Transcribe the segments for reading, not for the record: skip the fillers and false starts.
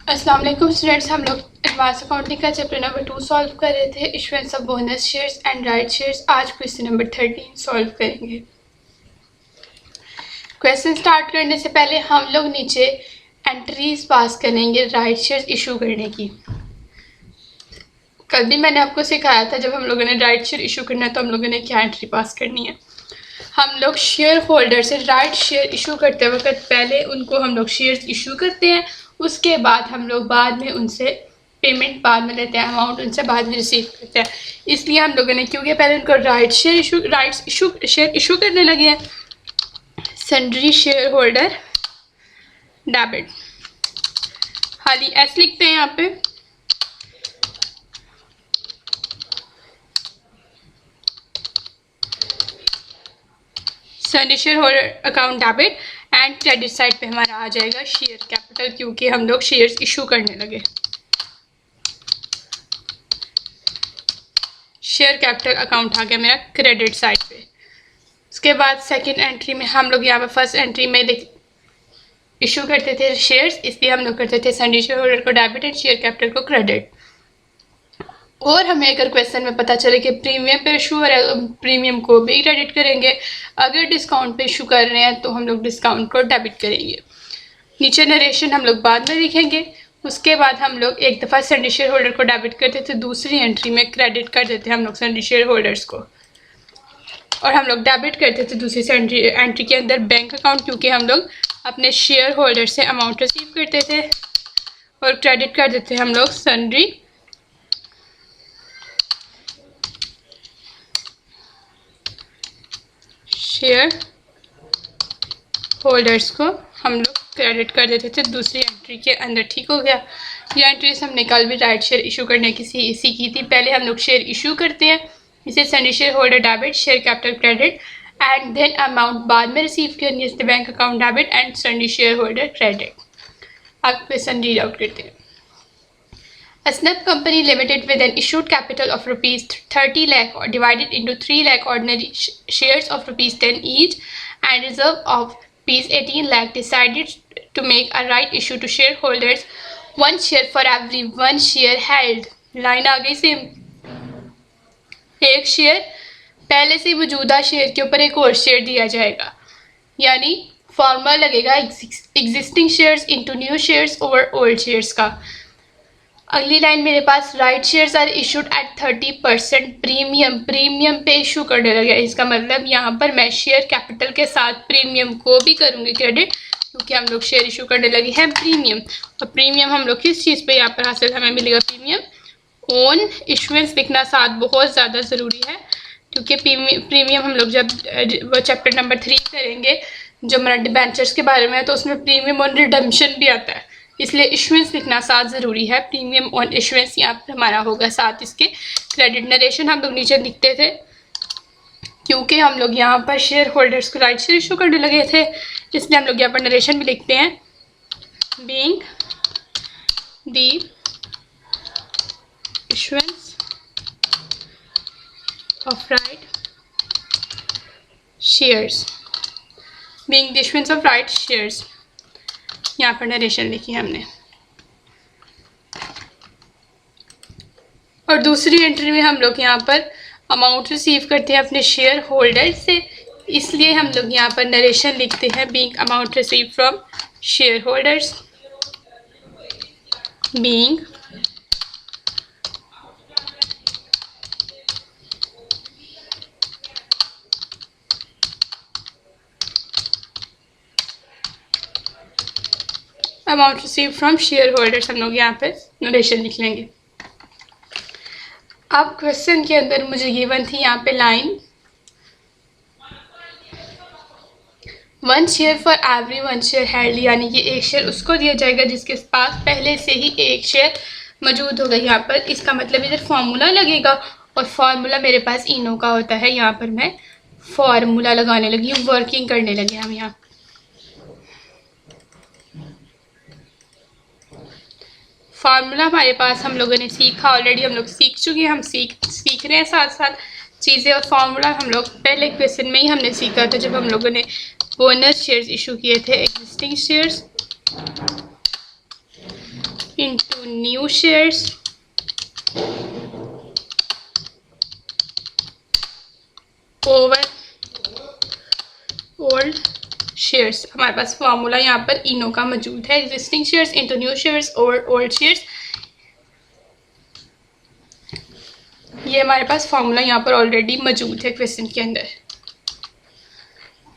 अस्सलाम वालेकुम स्टूडेंट्स, हम लोग एडवांस अकाउंटिंग का चैप्टर नंबर 2 सॉल्व कर रहे थे, issuance of bonus shares and right shares. आज क्वेश्चन नंबर 13 सॉल्व करेंगे। क्वेश्चन स्टार्ट करने से पहले हम लोग नीचे एंट्रीज पास करेंगे राइट शेयर्स इशू करने की। कल भी मैंने आपको सिखाया था, जब हम लोगों ने राइट शेयर इशू करना है तो हम लोगों ने क्या एंट्री पास करनी है। हम लोग शेयर होल्डर से राइट शेयर इशू करते वक्त पहले उनको हम लोग शेयर्स इशू करते हैं, उसके बाद हम लोग बाद में उनसे पेमेंट बाद में लेते हैं, अमाउंट उनसे बाद में रिसीव करते हैं। इसलिए हम लोगों ने क्योंकि पहले उनको शेयर इशू करने लगे हैं। सन्ड्री शेयर होल्डर डेबिट, खाली एस लिखते हैं यहाँ पे। Sundry share holder account debit and credit side पे हमारा आ जाएगा शेयर कैपिटल, क्योंकि हम लोग शेयर्स इशू करने लगे। शेयर कैपिटल अकाउंट आ गया मेरा क्रेडिट साइड पे। उसके बाद सेकंड एंट्री में हम लोग यहाँ पे फर्स्ट एंट्री में इशू करते थे शेयर्स, इसलिए हम लोग करते थे सन्ड्री शेयर होल्डर को डेबिट एंड शेयर कैपिटल को क्रेडिट। और हमें अगर क्वेश्चन में पता चले कि प्रीमियम पे इशू हो रहा है तो प्रीमियम को भी क्रेडिट करेंगे, अगर डिस्काउंट पे इशू कर रहे हैं तो हम लोग डिस्काउंट को डेबिट करेंगे। नीचे नरेशन हम लोग बाद में लिखेंगे। उसके बाद हम लोग एक दफ़ा सन्ड्री शेयर होल्डर को डेबिट करते थे, दूसरी एंट्री में क्रेडिट कर देते हम लोग सन्ड्री शेयर होल्डर्स को, और हम लोग डेबिट करते थे दूसरी एंट्री के अंदर बैंक अकाउंट, क्योंकि हम लोग अपने शेयर होल्डर से अमाउंट रिसीव करते थे, और क्रेडिट कर देते हम लोग सन्ड्री शेयर होल्डर्स को हम लोग क्रेडिट कर देते थे दूसरी एंट्री के अंदर। ठीक हो गया। ये एंट्रीज हमने कल भी राइट शेयर इशू करने की सीखी थी। पहले हम लोग शेयर इशू करते हैं, इसे sundry share holder debit, share capital credit and then amount बाद में रिसीव करनी है, bank account debit and sundry share holder credit. अब क्वेश्चन रीड आउट करते हैं। Asnaf Company Limited with an issued capital of rupees 30 lakh or divided into 3 lakh ordinary shares of rupees 10 each and reserve of rupees 18 lakh decided to make a right issue to shareholders, one share for every one share held। Line आ गई same. एक share पहले से मौजूदा share के ऊपर एक और शेयर दिया जाएगा, यानी फॉर्मूला लगेगा existing shares into new shares over old shares का। अगली लाइन मेरे पास right shares are issued at 30% premium पे इशू करने लगे। इसका मतलब यहाँ पर मैं शेयर कैपिटल के साथ प्रीमियम को भी करूँगी क्रेडिट, क्योंकि हम लोग शेयर इशू करने लगे हैं प्रीमियम। और प्रीमियम हम लोग किस चीज़ पे यहाँ पर हासिल हमें मिलेगा? प्रीमियम ऑन इशुएंस लिखना साथ बहुत ज़्यादा ज़रूरी है, क्योंकि प्रीमियम हम लोग जब वो चैप्टर नंबर 3 करेंगे जो हमारा डिबेंचर्स के बारे में है, तो उसमें प्रीमियम ऑन रिडम्पशन भी आता है, इसलिए इशुएंस लिखना साथ ज़रूरी है। प्रीमियम ऑन इशुएंस यहाँ पर हमारा होगा साथ इसके क्रेडिट। नरेशन हम लोग नीचे लिखते थे, क्योंकि हम लोग यहाँ पर शेयर होल्डर्स को राइट शेयर इशू करने लगे थे, इसलिए हम लोग यहाँ पर नरेशन भी लिखते हैं। Being the issuance of right shares, being the issuance of right shares, यहाँ पर नरेशन लिखी है हमने। और दूसरी एंट्री में हम लोग यहाँ पर अमाउंट रिसीव करते हैं अपने शेयर होल्डर से, इसलिए हम लोग यहाँ पर नरेशन लिखते हैं being amount receive from share holders, being amount receive from share holders, हम लोग यहाँ पे नरेशन लिख लेंगे। अब क्वेश्चन के अंदर मुझे गिवन थी यहाँ पे line, one share for every one share held, यानी कि एक शेयर उसको दिया जाएगा जिसके पास पहले से ही एक शेयर मौजूद होगा। यहाँ पर इसका मतलब इधर फार्मूला लगेगा, और फार्मूला मेरे पास इनो का होता है। यहाँ पर मैं फार्मूला लगाने लगी हूँ, वर्किंग करने लगे हम यहाँ। फार्मूला हमारे पास हम लोगों ने सीखा ऑलरेडी, हम लोग सीख चुके हैं, हम सीख रहे हैं साथ साथ चीज़ें। और फार्मूला हम लोग पहले क्वेश्चन में ही हमने सीखा था, जब हम लोगों ने बोनस शेयर्स इशू किए थे। Existing shares into new shares over old shares. हमारे पास फार्मूला यहाँ पर इनो का मौजूद है, existing shares into new shares over old shares. ये हमारे पास फार्मूला यहाँ पर ऑलरेडी मौजूद है क्वेश्चन के अंदर।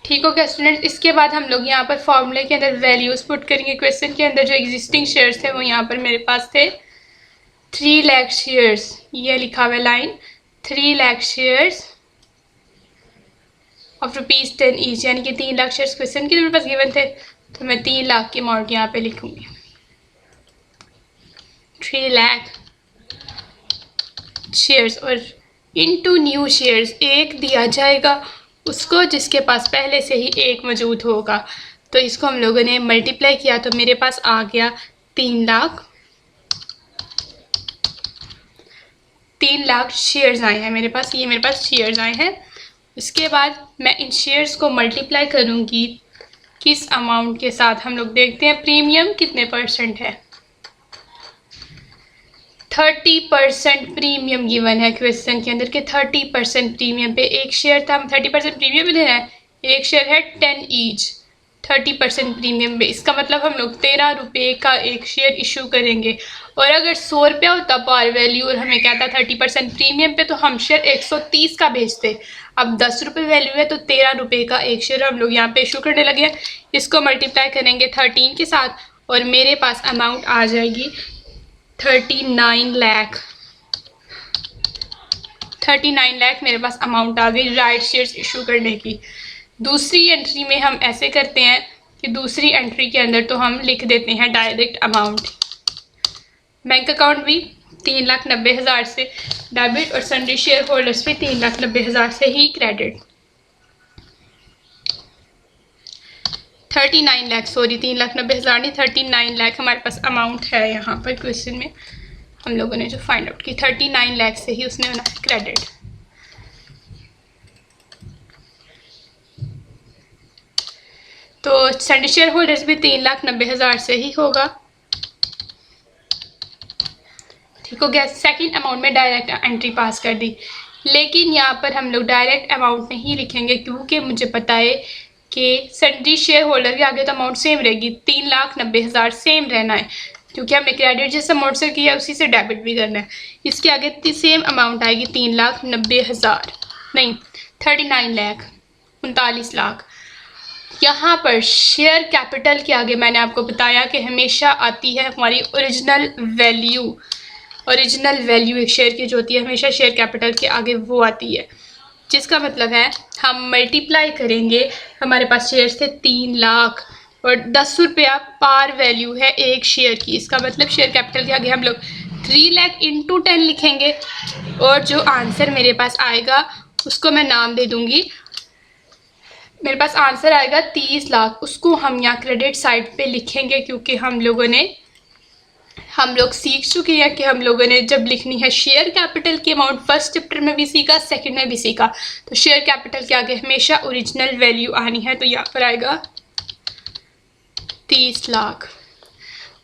ठीक हो गया स्टूडेंट। इसके बाद हम लोग यहाँ पर फार्मूले के अंदर वैल्यूज पुट करेंगे। क्वेश्चन के अंदर जो एग्जिस्टिंग शेयर्स थे वो यहाँ पर मेरे पास थे 3 लाख शेयर्स, ये लिखा हुआ line 3 lakh shares of ₹10 each, यानी कि 3 लाख शेयर्स क्वेश्चन के मेरे पास गिवन थे, तो मैं 3 लाख की अमाउंट यहाँ पे लिखूंगी। 3 लाख शेयर्स और इनटू न्यू शेयर्स एक दिया जाएगा उसको जिसके पास पहले से ही एक मौजूद होगा। तो इसको हम लोगों ने मल्टीप्लाई किया तो मेरे पास आ गया 3 लाख। 3 लाख शेयर्स आए हैं मेरे पास, ये मेरे पास शेयर्स आए हैं। इसके बाद मैं इन शेयर्स को मल्टीप्लाई करूंगी किस अमाउंट के साथ, हम लोग देखते हैं प्रीमियम कितने परसेंट है। 30% प्रीमियम गिवन है क्वेश्चन के अंदर के 30% प्रीमियम पे एक शेयर था, हम 30% प्रीमियम देना है, एक शेयर है 10 ईच 30% प्रीमियम पे। इसका मतलब हम लोग 13 रुपये का एक शेयर इशू करेंगे। और अगर 100 रुपया होता पार वैल्यू और हमें कहता 30% प्रीमियम पे, तो हम शेयर 130 का बेचते। अब 10 रुपये वैल्यू है तो 13 रुपये का एक शेयर हम लोग यहाँ पे इशू करने लगे हैं। इसको मल्टीप्लाई करेंगे 13 के साथ और मेरे पास अमाउंट आ जाएगी 39 लाख। 39 लाख मेरे पास अमाउंट आ गई राइट शेयर्स इशू करने की। दूसरी एंट्री में हम ऐसे करते हैं कि दूसरी एंट्री के अंदर तो हम लिख देते हैं डायरेक्ट अमाउंट। बैंक अकाउंट भी 3,90,000 से डेबिट और सन्ड्री शेयर होल्डर्स भी 3,90,000 से ही क्रेडिट। 39 लाख, सॉरी 3,90,000 नहीं 39 लाख हमारे पास अमाउंट है यहाँ पर क्वेश्चन में हम लोगों ने जो फाइंड आउट की। 39 लाख से ही उसने बनाया क्रेडिट। तो सन्ड्री शेयर होल्डर्स भी 3,90,000 से ही होगा। ठीक हो गया। सेकंड अमाउंट में डायरेक्ट एंट्री पास कर दी, लेकिन यहाँ पर हम लोग डायरेक्ट अमाउंट नहीं लिखेंगे क्योंकि मुझे पता है कि सन्ड्री शेयर होल्डर के आगे तो अमाउंट सेम रहेगी, 3,90,000 सेम रहना है क्योंकि हमने क्रेडिट जिस अमाउंट से किया उसी से डेबिट भी करना है। इसके आगे सेम अमाउंट आएगी 3,90,000 नहीं 39 लाख 39 लाख। यहाँ पर शेयर कैपिटल के आगे मैंने आपको बताया कि हमेशा आती है हमारी ओरिजिनल वैल्यू। ओरिजिनल वैल्यू एक शेयर की जो होती है हमेशा शेयर कैपिटल के आगे वो आती है, जिसका मतलब है हम मल्टीप्लाई करेंगे। हमारे पास शेयर थे 3 लाख और 10 रुपया पार वैल्यू है एक शेयर की। इसका मतलब शेयर कैपिटल के आगे हम लोग 3 लाख इंटू 10 लिखेंगे और जो आंसर मेरे पास आएगा उसको मैं नाम दे दूँगी। मेरे पास आंसर आएगा 30 लाख, उसको हम यहाँ क्रेडिट साइड पे लिखेंगे क्योंकि हम लोग सीख चुके हैं कि हम लोगों ने जब लिखनी है शेयर कैपिटल की अमाउंट फर्स्ट चैप्टर में भी सीखा, सेकंड में भी सीखा, तो शेयर कैपिटल के आगे हमेशा ओरिजिनल वैल्यू आनी है। तो यहाँ पर आएगा 30 लाख।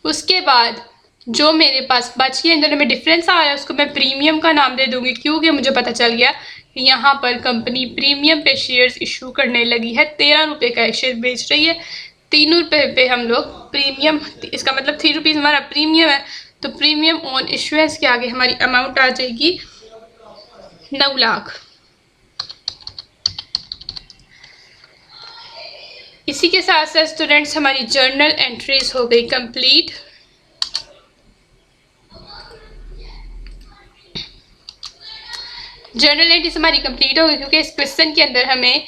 उसके बाद जो मेरे पास बच गया, इंदर में डिफरेंस आ रहा है, उसको मैं प्रीमियम का नाम दे दूँगी क्योंकि मुझे पता चल गया कि यहाँ पर कंपनी प्रीमियम पे शेयर्स इशू करने लगी है। 13 रुपये का एक शेयर बेच रही है, 3 रुपये पे हम लोग प्रीमियम, इसका मतलब 3 रुपीज़ हमारा प्रीमियम है। तो प्रीमियम ऑन इशुएंस के आगे हमारी अमाउंट आ जाएगी 9 लाख। इसी के साथ साथ स्टूडेंट्स हमारी जर्नल एंट्रीज हो गई कंप्लीट। जर्नल एंट्रीज हमारी कंप्लीट हो गई क्योंकि इस क्वेश्चन के अंदर हमें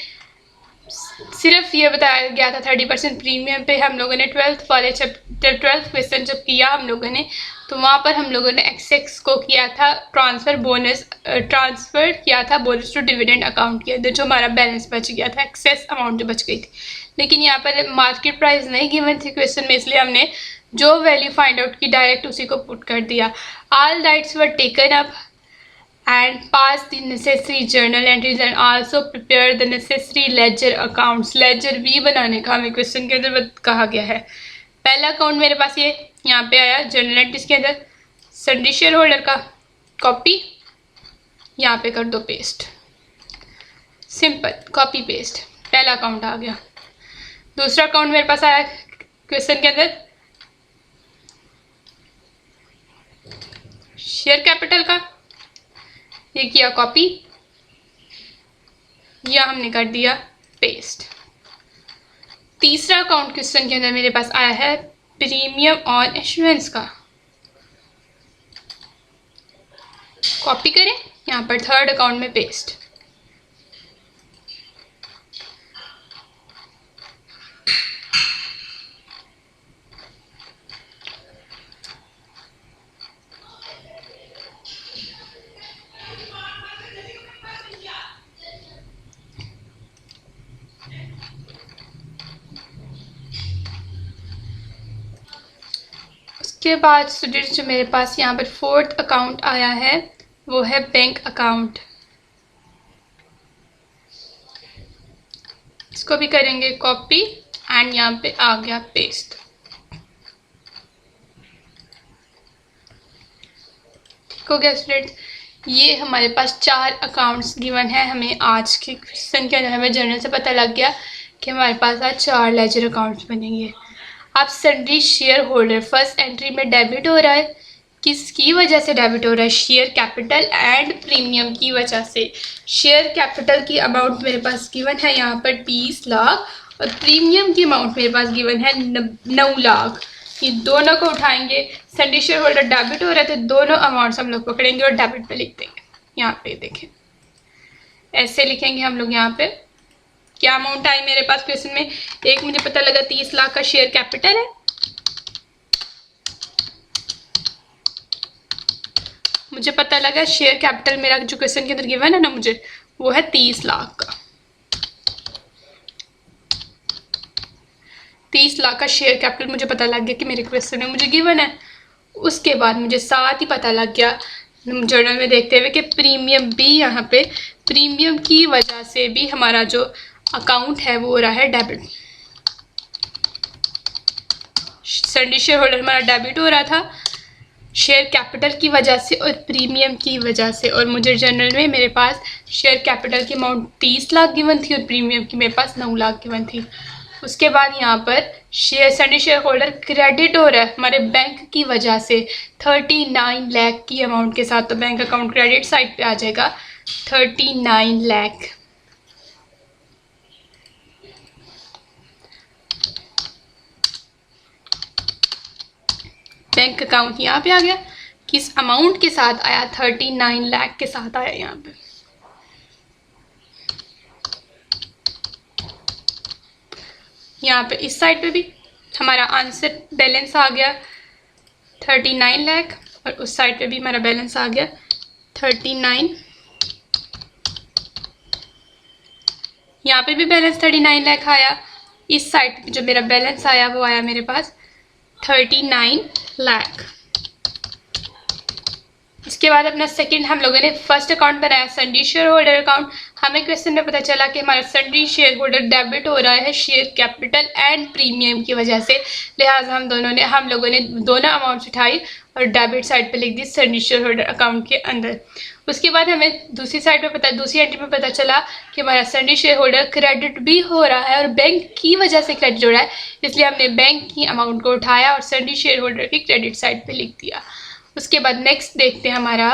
सिर्फ ये बताया गया था 30% प्रीमियम पे। हम लोगों ने 12th वाले ट्वेल्थ क्वेश्चन जब किया हम लोगों ने, तो वहाँ पर हम लोगों ने एक्सेस को किया था ट्रांसफ़र किया था बोनस टू डिविडेंड अकाउंट के अंदर, जो हमारा बैलेंस बच गया था, एक्सेस अमाउंट जो बच गई थी। लेकिन यहाँ पर मार्केट प्राइस नहीं गिवन थी क्वेश्चन में, इसलिए हमने जो वैल्यू फाइंड आउट की डायरेक्ट उसी को पुट कर दिया। All rights were taken up and pass the necessary journal entries and also prepare the necessary ledger accounts। ledger भी बनाने का हमें क्वेश्चन के अंदर कहा गया है। पहला अकाउंट मेरे पास ये यहाँ पे आया जनरल एंट्रीज के अंदर, सन्ड्री शेयर होल्डर का कॉपी, यहाँ पे कर दो पेस्ट, सिंपल कॉपी पेस्ट, पहला अकाउंट आ गया। दूसरा अकाउंट मेरे पास आया क्वेश्चन के अंदर शेयर कैपिटल का, ये किया कॉपी, या हमने कर दिया पेस्ट। तीसरा अकाउंट क्वेश्चन के अंदर मेरे पास आया है प्रीमियम ऑन इश्योरेंस का, कॉपी करें, यहाँ पर थर्ड अकाउंट में पेस्ट। उसके बाद स्टूडेंट्स जो मेरे पास यहाँ पर फोर्थ अकाउंट आया है वो है बैंक अकाउंट, इसको भी करेंगे कॉपी एंड यहाँ पे आ गया पेस्ट। ठीक हो गया स्टूडेंट्स, ये हमारे पास 4 अकाउंट्स गिवन है। हमें आज के क्वेश्चन के अंदर हमें जनरल से पता लग गया कि हमारे पास आज 4 लेजर अकाउंट्स बनेंगे। अब sundry share holder first entry में डेबिट हो रहा है, किसकी वजह से डेबिट हो रहा है? शेयर कैपिटल एंड प्रीमियम की वजह से। शेयर कैपिटल की अमाउंट मेरे पास गिवन है यहाँ पर 20 लाख और प्रीमियम की अमाउंट मेरे पास गिवन है 9 लाख। ये दोनों को उठाएंगे, सन्ड्री शेयर होल्डर डेबिट हो रहा है तो दोनों अमाउंट्स हम लोग पकड़ेंगे और डेबिट पे लिख देंगे। यहाँ पे देखें, ऐसे लिखेंगे हम लोग। यहाँ पे क्या अमाउंट आई मेरे पास क्वेश्चन में? एक मुझे पता लगा 30 लाख का शेयर कैपिटल है, मुझे पता लगा शेयर कैपिटल मेरा जो क्वेश्चन के अंदर गिवन है ना मुझे, वो है 30 लाख का। 30 लाख का शेयर कैपिटल मुझे पता लग गया कि मेरे क्वेश्चन में मुझे गिवन है। उसके बाद मुझे साथ ही पता लग गया जर्नल में देखते हुए कि प्रीमियम भी, यहाँ पे प्रीमियम की वजह से भी हमारा जो अकाउंट है वो हो रहा है डेबिट। सन्ड्री शेयर होल्डर हमारा डेबिट हो रहा था शेयर कैपिटल की वजह से और प्रीमियम की वजह से, और मुझे जनरल में मेरे पास शेयर कैपिटल की अमाउंट 30 लाख गिवन थी और प्रीमियम की मेरे पास 9 लाख गिवन थी। उसके बाद यहाँ पर सन्ड्री शेयर होल्डर क्रेडिट हो रहा है हमारे बैंक की वजह से 39 लाख की अमाउंट के साथ, तो बैंक अकाउंट क्रेडिट साइड पे आ जाएगा 39 लाख। बैंक अकाउंट यहाँ पे आ गया, किस अमाउंट के साथ आया? 39 लाख के साथ आया यहाँ पे। यहाँ पे इस साइड पे भी हमारा आंसर बैलेंस आ गया 39 लाख और उस साइड पे भी हमारा बैलेंस आ गया 39। यहाँ पे भी बैलेंस 39 लाख आया। इस साइड पे जो मेरा बैलेंस आया वो आया मेरे पास 39 लाख। इसके बाद अपना सेकंड हम लोगों ने फर्स्ट अकाउंट बनाया सन्ड्री शेयर होल्डर अकाउंट। हमें क्वेश्चन में पता चला कि हमारा सन्ड्री शेयर होल्डर डेबिट हो रहा है शेयर कैपिटल एंड प्रीमियम की वजह से, लिहाजा हम लोगों ने दोनों अमाउंट्स उठाई और डेबिट साइड पे लिख दी सन्ड्री शेयर होल्डर अकाउंट के अंदर। उसके बाद हमें दूसरी एंट्री में पता चला कि हमारा सन्ड्री शेयर होल्डर क्रेडिट भी हो रहा है और बैंक की वजह से क्रेडिट हो रहा है, इसलिए हमने बैंक की अमाउंट को उठाया और सन्ड्री शेयर होल्डर की क्रेडिट साइड पे लिख दिया। उसके बाद नेक्स्ट देखते हैं, हमारा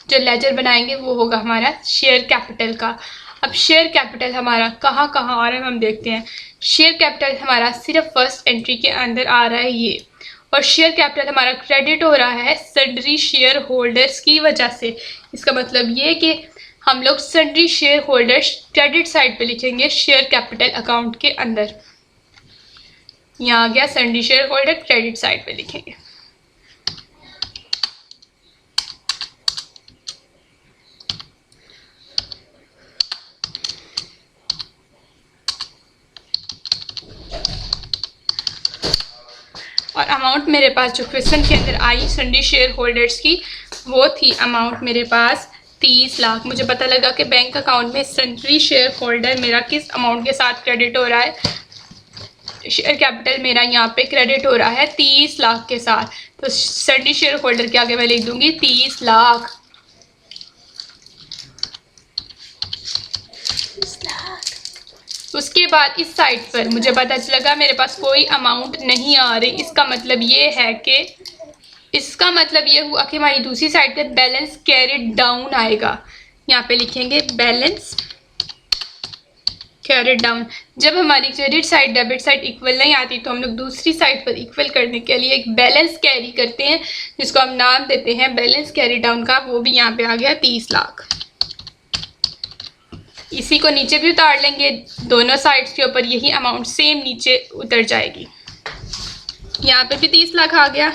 जो लेजर बनाएंगे वो होगा हमारा शेयर कैपिटल का। अब शेयर कैपिटल हमारा कहाँ कहाँ आ रहा है हम देखते हैं। शेयर कैपिटल हमारा सिर्फ फर्स्ट एंट्री के अंदर आ रहा है ये, और शेयर कैपिटल हमारा क्रेडिट हो रहा है सन्ड्री शेयर होल्डर्स की वजह से। इसका मतलब ये कि हम लोग sundry share holders credit side पे लिखेंगे शेयर कैपिटल अकाउंट के अंदर। यहाँ आ गया sundry share holder credit side पे लिखेंगे। और अमाउंट मेरे पास जो क्वेश्चन के अंदर आई सन्ड्री शेयर होल्डर्स की, वो थी अमाउंट मेरे पास 30 लाख। मुझे पता लगा कि बैंक अकाउंट में सन्ड्री शेयर होल्डर मेरा किस अमाउंट के साथ क्रेडिट हो रहा है, शेयर कैपिटल मेरा यहाँ पे क्रेडिट हो रहा है 30 लाख के साथ, तो सन्नी शेयर होल्डर के आगे मैं लिख दूंगी 30 लाख। उसके बाद इस साइड पर मुझे पता लगा मेरे पास कोई अमाउंट नहीं आ रही, इसका मतलब ये है कि हुआ कि हमारी दूसरी साइड पे बैलेंस कैरिड डाउन आएगा। यहाँ पे लिखेंगे बैलेंस कैरिड डाउन। जब हमारी credit side debit side equal नहीं आती तो हम लोग दूसरी साइड पर इक्वल करने के लिए एक बैलेंस कैरी करते हैं, जिसको हम नाम देते हैं बैलेंस कैरी डाउन का। वो भी यहाँ पे आ गया 30 लाख। इसी को नीचे भी उतार लेंगे, दोनों साइड्स के ऊपर यही अमाउंट सेम नीचे उतर जाएगी। यहाँ पे भी 30 लाख आ गया।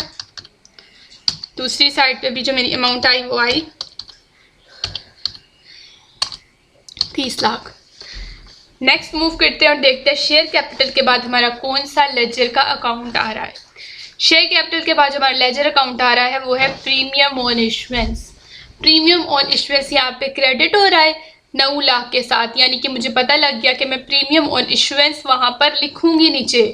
दूसरी साइड पे भी जो मेरी अमाउंट आई वो आई 30 लाख। नेक्स्ट मूव करते हैं और देखते हैं शेयर कैपिटल के बाद हमारा कौन सा लेजर का अकाउंट आ रहा है। शेयर कैपिटल के बाद जो हमारा लेजर अकाउंट आ रहा है वो है premium on issuance. Premium on issuance यहाँ पे क्रेडिट हो रहा है 9 लाख के साथ, यानी कि मुझे पता लग गया कि मैं प्रीमियम ऑन इशुएंस वहाँ पर लिखूंगी नीचे।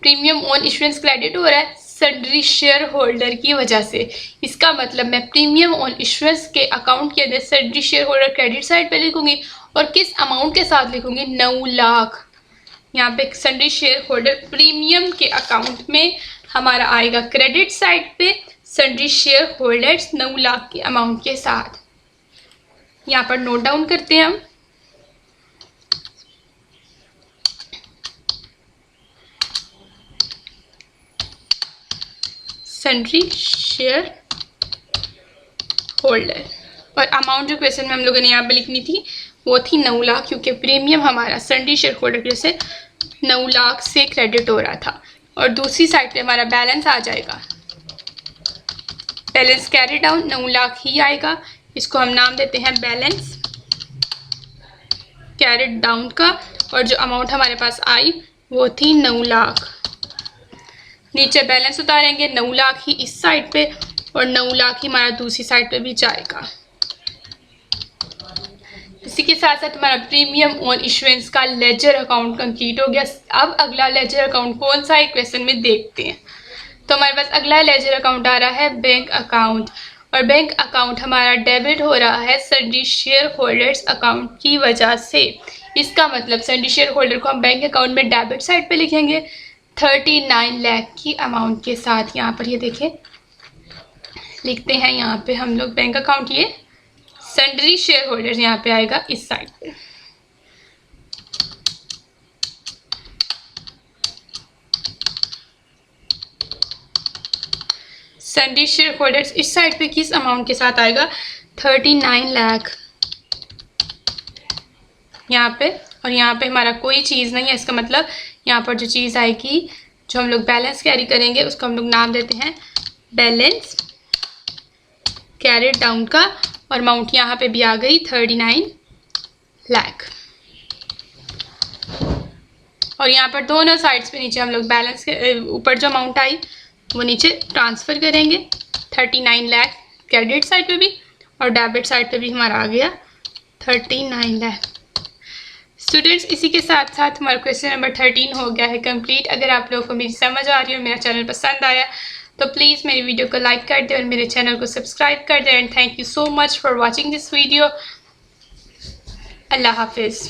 प्रीमियम ऑन इशुएंस क्रेडिट हो रहा है सन्ड्री शेयर होल्डर की वजह से। इसका मतलब मैं प्रीमियम ऑन इशुएंस के अकाउंट के अंदर sundry share holder credit side पे लिखूंगी, और किस अमाउंट के साथ लिखूंगी 9 लाख। यहाँ पे सन्ड्री शेयर होल्डर प्रीमियम के अकाउंट में हमारा आएगा क्रेडिट साइड पे सन्ड्री शेयर होल्डर्स 9 लाख के अमाउंट के साथ। यहाँ पर नोट डाउन करते हैं हम। सन्ड्री शेयर होल्डर, और अमाउंट जो क्वेश्चन में हम लोगों ने यहाँ पे लिखनी थी वो थी 9 लाख, क्योंकि प्रीमियम हमारा सन्ड्री शेयर होल्डर की वजह से 9 लाख से क्रेडिट हो रहा था। और दूसरी साइड पे हमारा बैलेंस आ जाएगा, बैलेंस कैरी डाउन 9 लाख ही आएगा। इसको हम नाम देते हैं बैलेंस कैरिड डाउन का, और जो अमाउंट हमारे पास आई वो थी 9 लाख। नीचे बैलेंस उतारेंगे 9 लाख ही इस साइड पे, और 9 लाख ही हमारा दूसरी साइड पे भी जाएगा। इसी के साथ साथ हमारा प्रीमियम ऑन इशुएंस का लेजर अकाउंट कंप्लीट हो गया। अब अगला लेजर अकाउंट कौन सा है क्वेश्चन में देखते हैं। तो हमारे पास अगला लेजर अकाउंट आ रहा है बैंक अकाउंट, और बैंक अकाउंट हमारा डेबिट हो रहा है सन्ड्री शेयर होल्डर्स अकाउंट की वजह से। इसका मतलब सन्ड्री शेयर होल्डर को हम बैंक अकाउंट में डेबिट साइड पे लिखेंगे 39 लाख की अमाउंट के साथ। यहाँ पर ये देखें लिखते हैं, यहाँ पे हम लोग बैंक अकाउंट, ये सन्ड्री शेयर होल्डर्स यहाँ पे आएगा इस साइड पे। सन्ड्री शेयर होल्डर्स इस साइड पे किस अमाउंट के साथ आएगा 39 लाख यहाँ पे, और यहाँ पे हमारा कोई चीज़ नहीं है। इसका मतलब यहाँ पर जो चीज़ आएगी, जो हम लोग बैलेंस कैरी करेंगे, उसको हम लोग नाम देते हैं बैलेंस कैरिड डाउन का, और अमाउंट यहाँ पे भी आ गई 39 लाख। और यहाँ पर दोनों साइड्स पे नीचे हम लोग बैलेंस के ऊपर जो अमाउंट आई वो नीचे ट्रांसफ़र करेंगे 39 लाख क्रेडिट साइड पे भी, और डेबिट साइड पे भी हमारा आ गया 39 लाख। स्टूडेंट्स, इसी के साथ साथ हमारा क्वेश्चन नंबर 13 हो गया है कंप्लीट। अगर आप लोगों को मेरी समझ आ रही है और मेरा चैनल पसंद आया तो प्लीज़ मेरी वीडियो को लाइक कर दें और मेरे चैनल को सब्सक्राइब कर दें। And thank you so much for watching this video. अल्लाह हाफिज़।